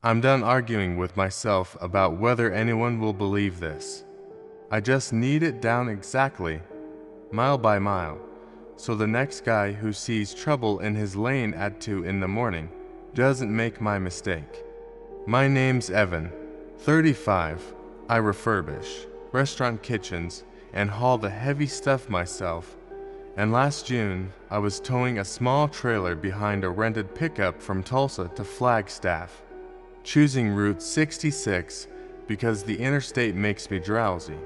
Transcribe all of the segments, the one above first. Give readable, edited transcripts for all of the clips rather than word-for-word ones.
I'm done arguing with myself about whether anyone will believe this. I just need it down exactly, mile by mile, so the next guy who sees trouble in his lane at 2 in the morning doesn't make my mistake. My name's Evan, 35. I refurbish restaurant kitchens and haul the heavy stuff myself. And last June, I was towing a small trailer behind a rented pickup from Tulsa to Flagstaff, choosing Route 66 because the interstate makes me drowsy.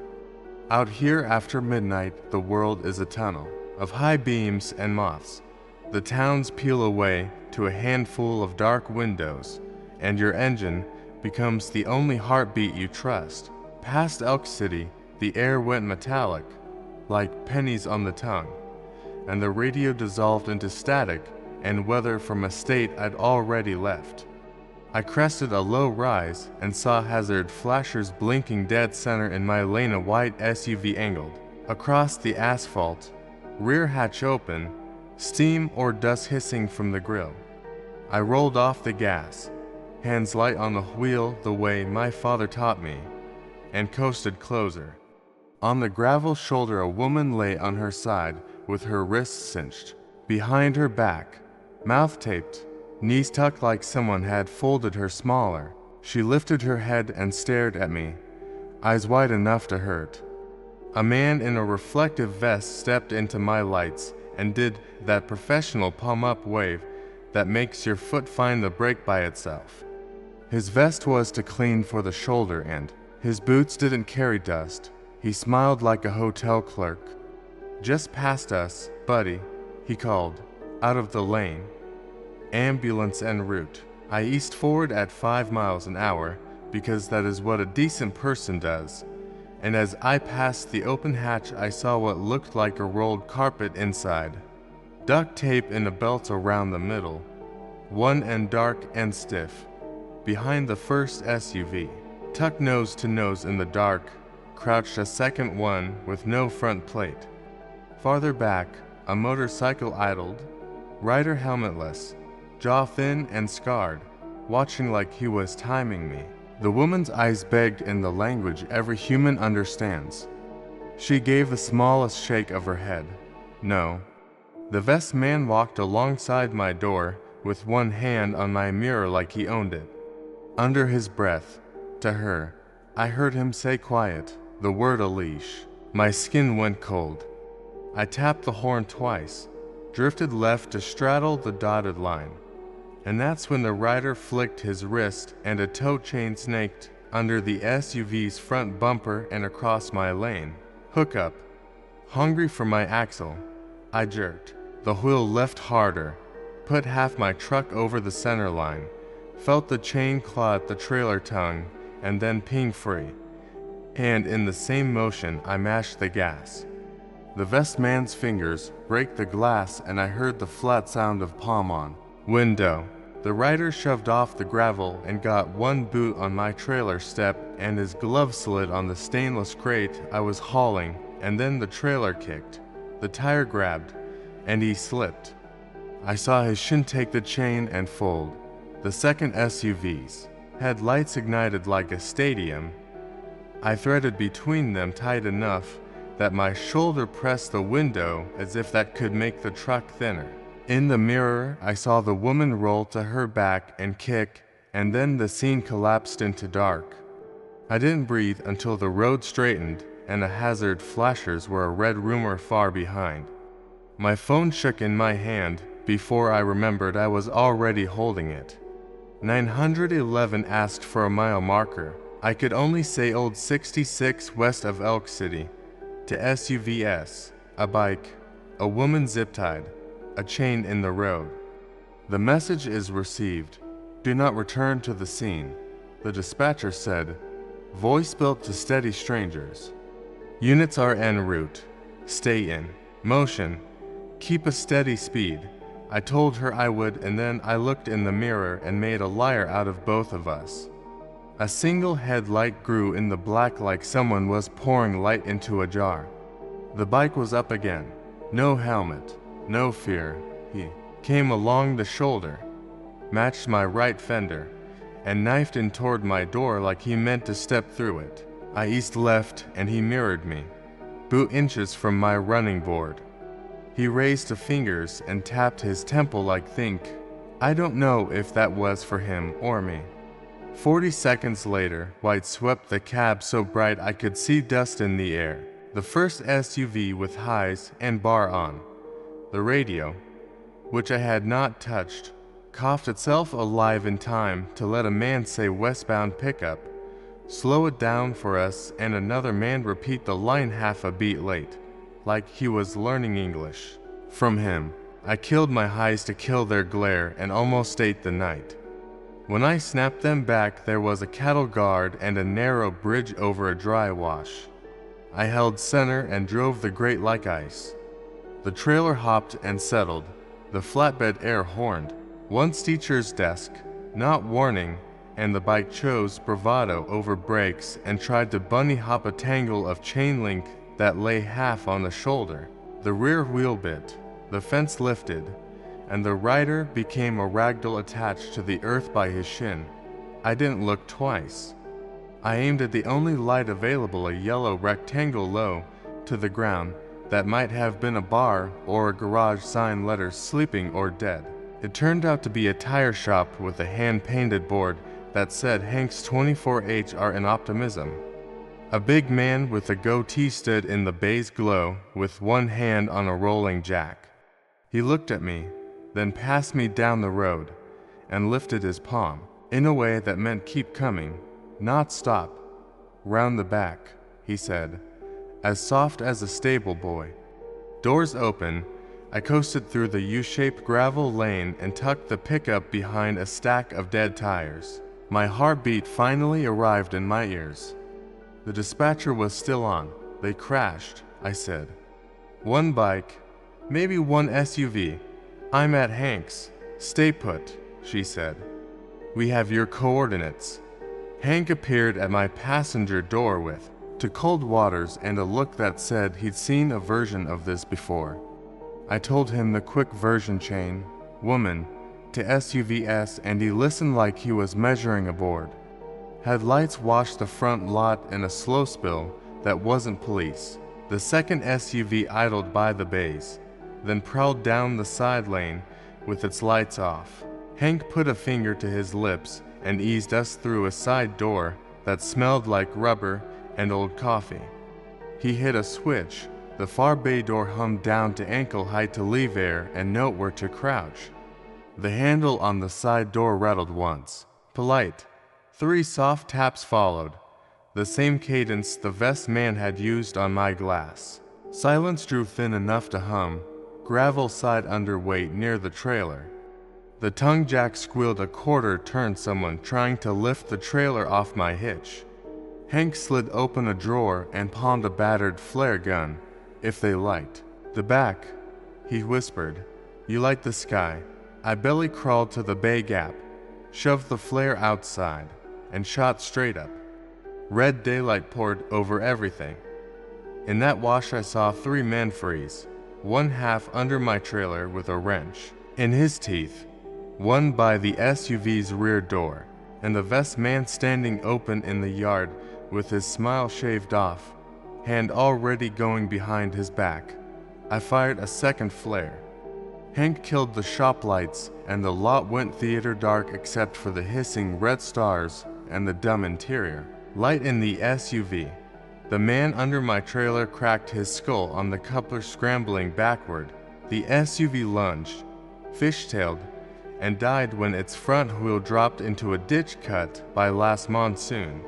Out here after midnight, the world is a tunnel of high beams and moths. The towns peel away to a handful of dark windows, and your engine becomes the only heartbeat you trust. Past Elk City, the air went metallic, like pennies on the tongue, and the radio dissolved into static and weather from a state I'd already left. I crested a low rise and saw hazard flashers blinking dead center in my lane. A white SUV angled across the asphalt, rear hatch open, steam or dust hissing from the grill. I rolled off the gas, hands light on the wheel the way my father taught me, and coasted closer. On the gravel shoulder a woman lay on her side with her wrists cinched behind her back, mouth taped, knees tucked like someone had folded her smaller. She lifted her head and stared at me, eyes wide enough to hurt. A man in a reflective vest stepped into my lights and did that professional palm-up wave that makes your foot find the brake by itself. His vest was too clean for the shoulder and his boots didn't carry dust. He smiled like a hotel clerk. "Just past us, buddy," he called, out of the lane. Ambulance en route. I eased forward at 5 miles an hour because that is what a decent person does. And as I passed the open hatch, I saw what looked like a rolled carpet inside. Duct tape in a belt around the middle, one end dark and stiff. Behind the first SUV, tucked nose to nose in the dark, crouched a second one with no front plate. Farther back, a motorcycle idled, rider helmetless, jaw thin and scarred, watching like he was timing me. The woman's eyes begged in the language every human understands. She gave the smallest shake of her head. No. The vest man walked alongside my door with one hand on my mirror like he owned it. Under his breath, to her, I heard him say quiet, the word "a leash." My skin went cold. I tapped the horn twice, drifted left to straddle the dotted line. And that's when the rider flicked his wrist and a tow chain snaked under the SUV's front bumper and across my lane. Hook up. Hungry for my axle, I jerked. The wheel left harder, put half my truck over the center line, felt the chain claw at the trailer tongue, and then ping free. And in the same motion, I mashed the gas. The vest man's fingers raked the glass and I heard the flat sound of palm on window. The rider shoved off the gravel and got one boot on my trailer step, and his glove slid on the stainless crate I was hauling, and then the trailer kicked. The tire grabbed, and he slipped. I saw his shin take the chain and fold. The second SUV's headlights ignited like a stadium. I threaded between them tight enough that my shoulder pressed the window as if that could make the truck thinner. In the mirror, I saw the woman roll to her back and kick, and then the scene collapsed into dark. I didn't breathe until the road straightened and the hazard flashers were a red rumor far behind. My phone shook in my hand before I remembered I was already holding it. 911 asked for a mile marker. I could only say Old 66 west of Elk City. To SUVS, a bike, a woman zip-tied, a chain in the road. "The message is received. Do not return to the scene," the dispatcher said, voice built to steady strangers. "Units are en route. Stay in motion. Keep a steady speed." I told her I would, and then I looked in the mirror and made a liar out of both of us. A single headlight grew in the black like someone was pouring light into a jar. The bike was up again. No helmet. No fear. He came along the shoulder, matched my right fender, and knifed in toward my door like he meant to step through it. I east left and he mirrored me, boot inches from my running board. He raised his fingers and tapped his temple like think. I don't know if that was for him or me. 40 seconds later, white swept the cab so bright I could see dust in the air. The first SUV with highs and bar on. The radio, which I had not touched, coughed itself alive in time to let a man say westbound pickup, slow it down for us, and another man repeat the line half a beat late, like he was learning English. From him, I killed my highs to kill their glare and almost ate the night. When I snapped them back, there was a cattle guard and a narrow bridge over a dry wash. I held center and drove the grate like ice. The trailer hopped and settled. The flatbed air horned. Once teacher's desk, not warning, and the bike chose bravado over brakes and tried to bunny hop a tangle of chain link that lay half on the shoulder. The rear wheel bit, the fence lifted, and the rider became a ragdoll attached to the earth by his shin. I didn't look twice. I aimed at the only light available, a yellow rectangle low to the ground that might have been a bar or a garage sign letters sleeping or dead. It turned out to be a tire shop with a hand-painted board that said Hank's 24HR in optimism. A big man with a goatee stood in the bay's glow with one hand on a rolling jack. He looked at me, then passed me down the road, and lifted his palm, in a way that meant keep coming, not stop. Round the back, he said, as soft as a stable boy. Doors open, I coasted through the U-shaped gravel lane and tucked the pickup behind a stack of dead tires. My heartbeat finally arrived in my ears. The dispatcher was still on. They crashed, I said. One bike, maybe one SUV. I'm at Hank's. Stay put, she said. We have your coordinates. Hank appeared at my passenger door with to cold waters and a look that said he'd seen a version of this before. I told him the quick version chain, woman, to SUVS, and he listened like he was measuring a board. Headlights washed the front lot in a slow spill that wasn't police. The second SUV idled by the bays, then prowled down the side lane with its lights off. Hank put a finger to his lips and eased us through a side door that smelled like rubber and old coffee. He hit a switch. The far bay door hummed down to ankle height to leave air and note where to crouch. The handle on the side door rattled once. Polite. 3 soft taps followed, the same cadence the vest man had used on my glass. Silence drew thin enough to hum, gravel side underweight near the trailer. The tongue jack squealed a quarter turn, someone trying to lift the trailer off my hitch. Hank slid open a drawer and pawned a battered flare gun, if they liked. The back, he whispered. You light the sky. I belly crawled to the bay gap, shoved the flare outside, and shot straight up. Red daylight poured over everything. In that wash I saw 3 men freeze, one half under my trailer with a wrench in his teeth, one by the SUV's rear door, and the vest man standing open in the yard with his smile shaved off, hand already going behind his back. I fired a second flare. Hank killed the shop lights, and the lot went theater dark except for the hissing red stars and the dumb interior. Light in the SUV. The man under my trailer cracked his skull on the coupler, scrambling backward. The SUV lunged, fishtailed, and died when its front wheel dropped into a ditch cut by last monsoon.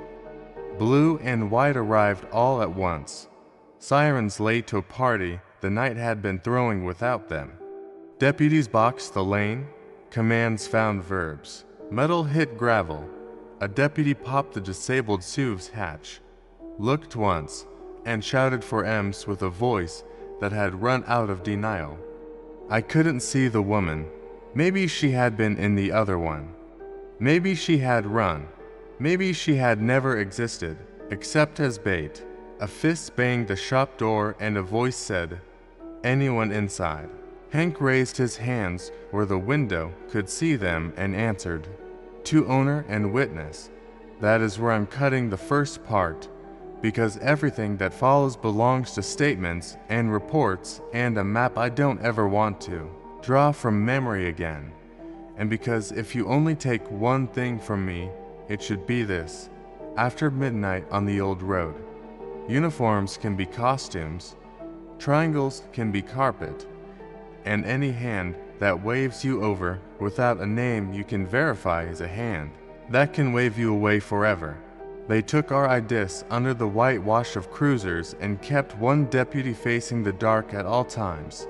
Blue and white arrived all at once. Sirens late to a party the night had been throwing without them. Deputies boxed the lane. Commands found verbs. Metal hit gravel. A deputy popped the disabled SUV's hatch, looked once, and shouted for M's with a voice that had run out of denial. I couldn't see the woman. Maybe she had been in the other one. Maybe she had run. Maybe she had never existed, except as bait. A fist banged the shop door and a voice said, "Anyone inside?" Hank raised his hands where the window could see them and answered, To owner and witness. That is where I'm cutting the first part, because everything that follows belongs to statements and reports and a map I don't ever want to draw from memory again. And because if you only take one thing from me, it should be this. After midnight on the old road, uniforms can be costumes, triangles can be carpet, and any hand that waves you over without a name you can verify is a hand that can wave you away forever. They took our IDs under the whitewash of cruisers and kept one deputy facing the dark at all times.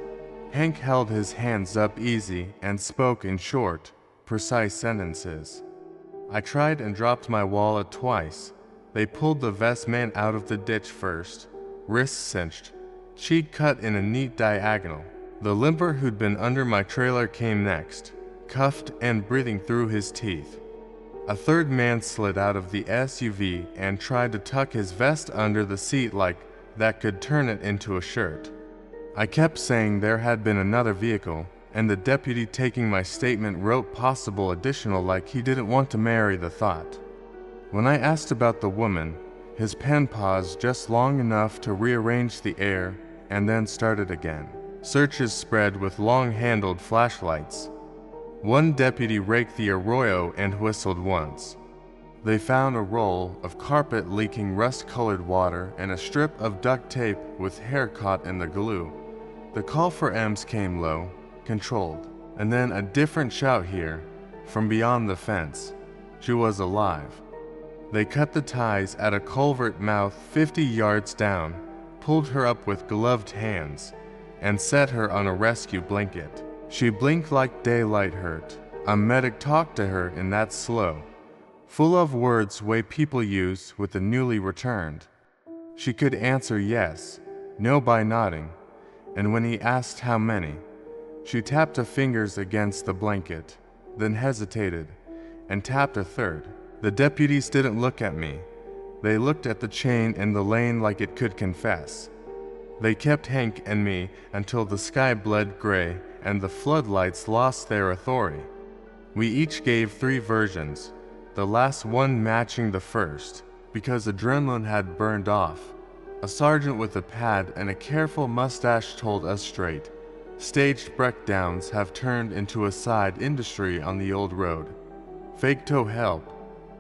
Hank held his hands up easy and spoke in short, precise sentences. I tried and dropped my wallet twice. They pulled the vest man out of the ditch first, wrists cinched, cheek cut in a neat diagonal. The limper who'd been under my trailer came next, cuffed and breathing through his teeth. A third man slid out of the SUV and tried to tuck his vest under the seat like that could turn it into a shirt. I kept saying there had been another vehicle, and the deputy taking my statement wrote possible additional like he didn't want to marry the thought. When I asked about the woman, his pen paused just long enough to rearrange the air and then started again. Searches spread with long-handled flashlights. One deputy raked the arroyo and whistled once. They found a roll of carpet leaking rust-colored water and a strip of duct tape with hair caught in the glue. The call for EMS came low, controlled, and then a different shout here, from beyond the fence. She was alive. They cut the ties at a culvert mouth 50 yards down, pulled her up with gloved hands, and set her on a rescue blanket. She blinked like daylight hurt. A medic talked to her in that slow, full of words way people use with the newly returned. She could answer yes, no by nodding, and when he asked how many, she tapped her fingers against the blanket, then hesitated, and tapped a third. The deputies didn't look at me. They looked at the chain in the lane like it could confess. They kept Hank and me until the sky bled gray and the floodlights lost their authority. We each gave 3 versions, the last one matching the first, because adrenaline had burned off. A sergeant with a pad and a careful mustache told us straight, staged breakdowns have turned into a side industry on the old road. Fake tow help,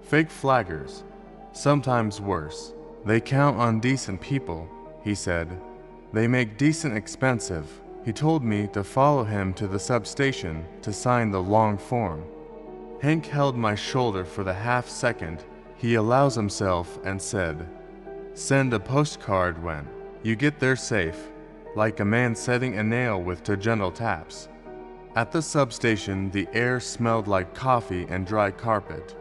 fake flaggers, sometimes worse. They count on decent people, he said. They make decent expensive. He told me to follow him to the substation to sign the long form. Hank held my shoulder for the half second he allows himself and said, "Send a postcard when you get there safe," like a man setting a nail with two gentle taps. At the substation, the air smelled like coffee and dry carpet.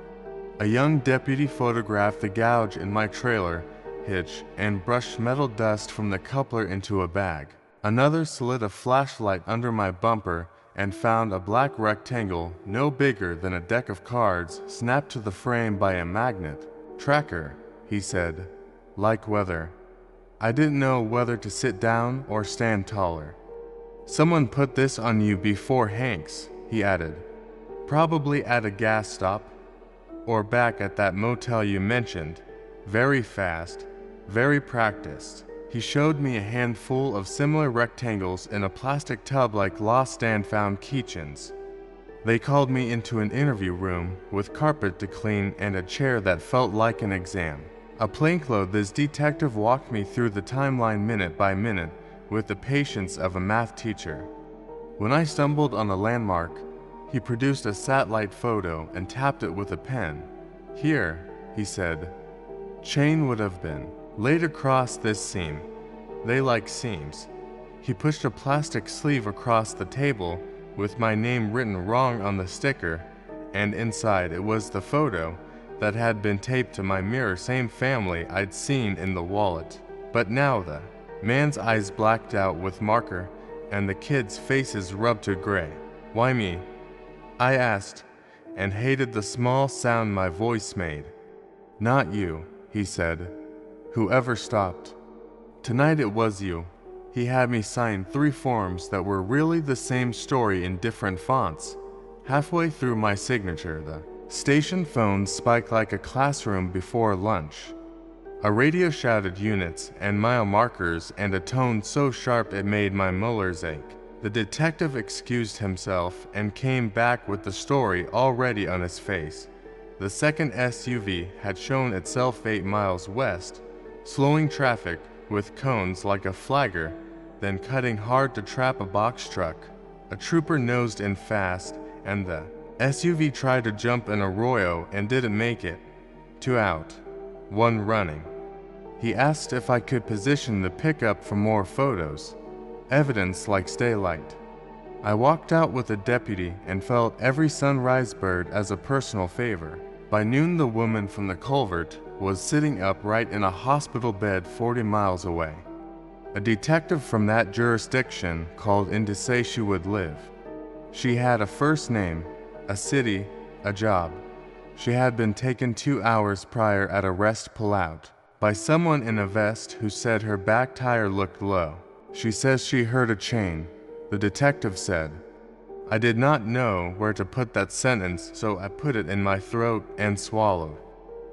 A young deputy photographed the gouge in my trailer hitch and brushed metal dust from the coupler into a bag. Another slid a flashlight under my bumper and found a black rectangle no bigger than a deck of cards snapped to the frame by a magnet. "Tracker," he said, like weather. I didn't know whether to sit down or stand taller. "Someone put this on you before Hank's," he added. "Probably at a gas stop, or back at that motel you mentioned. Very fast, very practiced." He showed me a handful of similar rectangles in a plastic tub like lost and found keychains. They called me into an interview room with carpet to clean and a chair that felt like an exam. A plainclothes detective walked me through the timeline minute by minute with the patience of a math teacher. When I stumbled on a landmark, he produced a satellite photo and tapped it with a pen. "Here," he said. "Chain would have been laid across this seam. They like seams." He pushed a plastic sleeve across the table with my name written wrong on the sticker, and inside it was the photo that had been taped to my mirror, same family I'd seen in the wallet. But now the man's eyes blacked out with marker and the kids' faces rubbed to gray. "Why me?" I asked, and hated the small sound my voice made. "Not you," he said. "Whoever stopped. Tonight it was you." He had me sign 3 forms that were really the same story in different fonts. Halfway through my signature, the Station phones spiked like a classroom before lunch. A radio shouted units and mile markers and a tone so sharp it made my molars ache. The detective excused himself and came back with the story already on his face. The second SUV had shown itself 8 miles west, slowing traffic with cones like a flagger, then cutting hard to trap a box truck. A trooper nosed in fast, and the SUV tried to jump an arroyo and didn't make it. 2 out. 1 running. He asked if I could position the pickup for more photos. Evidence like daylight. I walked out with a deputy and felt every sunrise bird as a personal favor. By noon, the woman from the culvert was sitting upright in a hospital bed 40 miles away. A detective from that jurisdiction called in to say she would live. She had a first name, a city, a job. She had been taken 2 hours prior at a rest pullout by someone in a vest who said her back tire looked low. She says she heard a chain, the detective said. I did not know where to put that sentence, so I put it in my throat and swallowed.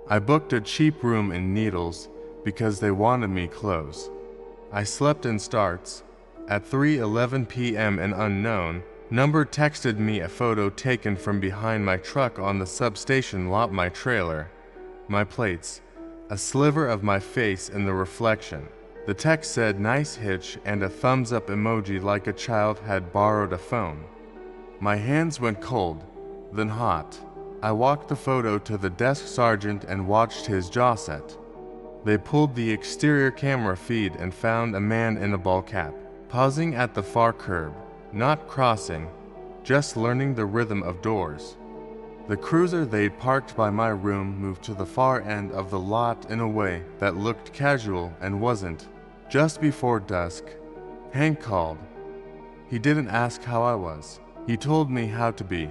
I booked a cheap room in Needles because they wanted me close. I slept in Starts. At 3:11 p.m. an unknown number texted me a photo taken from behind my truck on the substation lot, my trailer, my plates, a sliver of my face in the reflection. The text said nice hitch and a thumbs up emoji like a child had borrowed a phone. My hands went cold, then hot. I walked the photo to the desk sergeant and watched his jaw set. They pulled the exterior camera feed and found a man in a ball cap, pausing at the far curb, not crossing, just learning the rhythm of doors. The cruiser they'd parked by my room moved to the far end of the lot in a way that looked casual and wasn't. Just before dusk, Hank called. He didn't ask how I was. He told me how to be.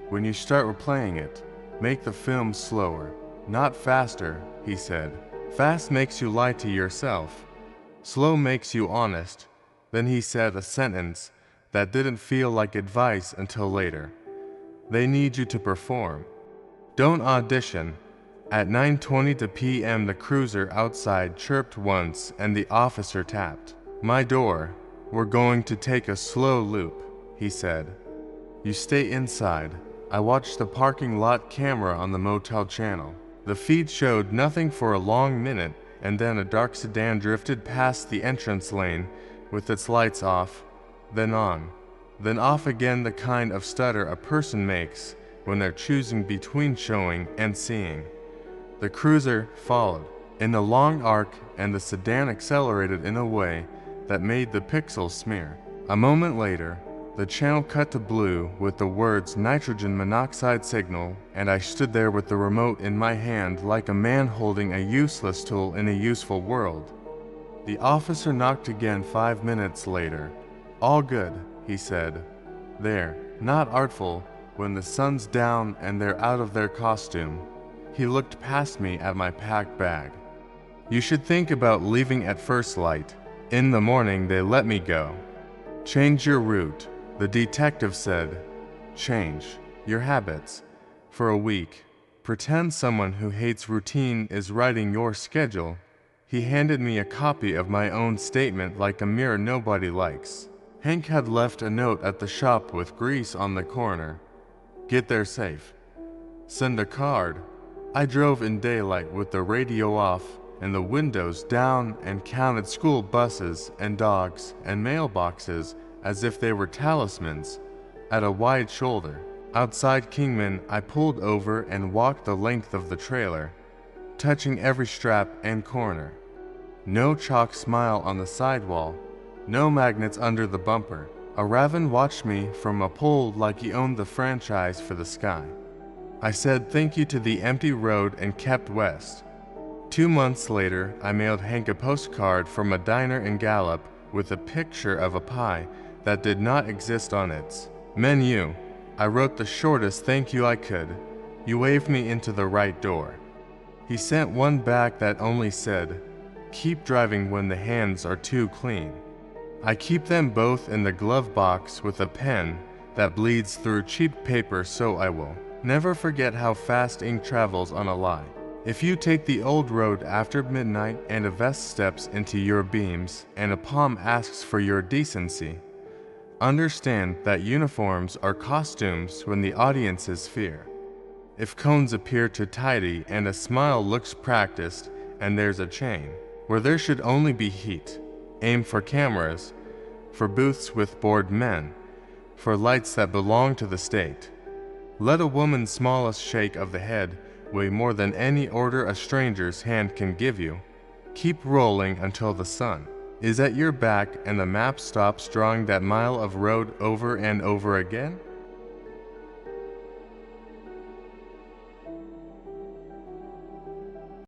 When you start replaying it, make the film slower, not faster, he said. Fast makes you lie to yourself. Slow makes you honest. Then he said a sentence that didn't feel like advice until later. They need you to perform. Don't audition. At 9:20 p.m. the cruiser outside chirped once and the officer tapped my door. We're going to take a slow loop, he said. You stay inside. I watched the parking lot camera on the motel channel. The feed showed nothing for a long minute, and then a dark sedan drifted past the entrance lane with its lights off, then on, then off again, the kind of stutter a person makes when they're choosing between showing and seeing. The cruiser followed in a long arc, and the sedan accelerated in a way that made the pixels smear. A moment later, the channel cut to blue with the words nitrogen monoxide signal, and I stood there with the remote in my hand like a man holding a useless tool in a useful world. The officer knocked again 5 minutes later. All good, he said. There, not artful, when the sun's down and they're out of their costume. He looked past me at my packed bag. You should think about leaving at first light. In the morning they let me go. Change your route. The detective said, change your habits. For a week, pretend someone who hates routine is writing your schedule. He handed me a copy of my own statement like a mirror nobody likes. Hank had left a note at the shop with grease on the corner. Get there safe. Send a card. I drove in daylight with the radio off and the windows down and counted school buses and dogs and mailboxes as if they were talismans, at a wide shoulder. Outside Kingman, I pulled over and walked the length of the trailer, touching every strap and corner. No chalk smile on the sidewall, no magnets under the bumper. A raven watched me from a pole like he owned the franchise for the sky. I said thank you to the empty road and kept west. 2 months later, I mailed Hank a postcard from a diner in Gallup with a picture of a pie that did not exist on its menu. I wrote the shortest thank you I could. You waved me into the right door. He sent one back that only said, keep driving when the hands are too clean. I keep them both in the glove box with a pen that bleeds through cheap paper, so I will Never forget how fast ink travels on a lie. If you take the old road after midnight and a vest steps into your beams and a palm asks for your decency, understand that uniforms are costumes when the audience is fear. If cones appear too tidy and a smile looks practiced and there's a chain, where there should only be heat, aim for cameras, for booths with bored men, for lights that belong to the state. Let a woman's smallest shake of the head weigh more than any order a stranger's hand can give you. Keep rolling until the sun is at your back and the map stops drawing that mile of road over and over again.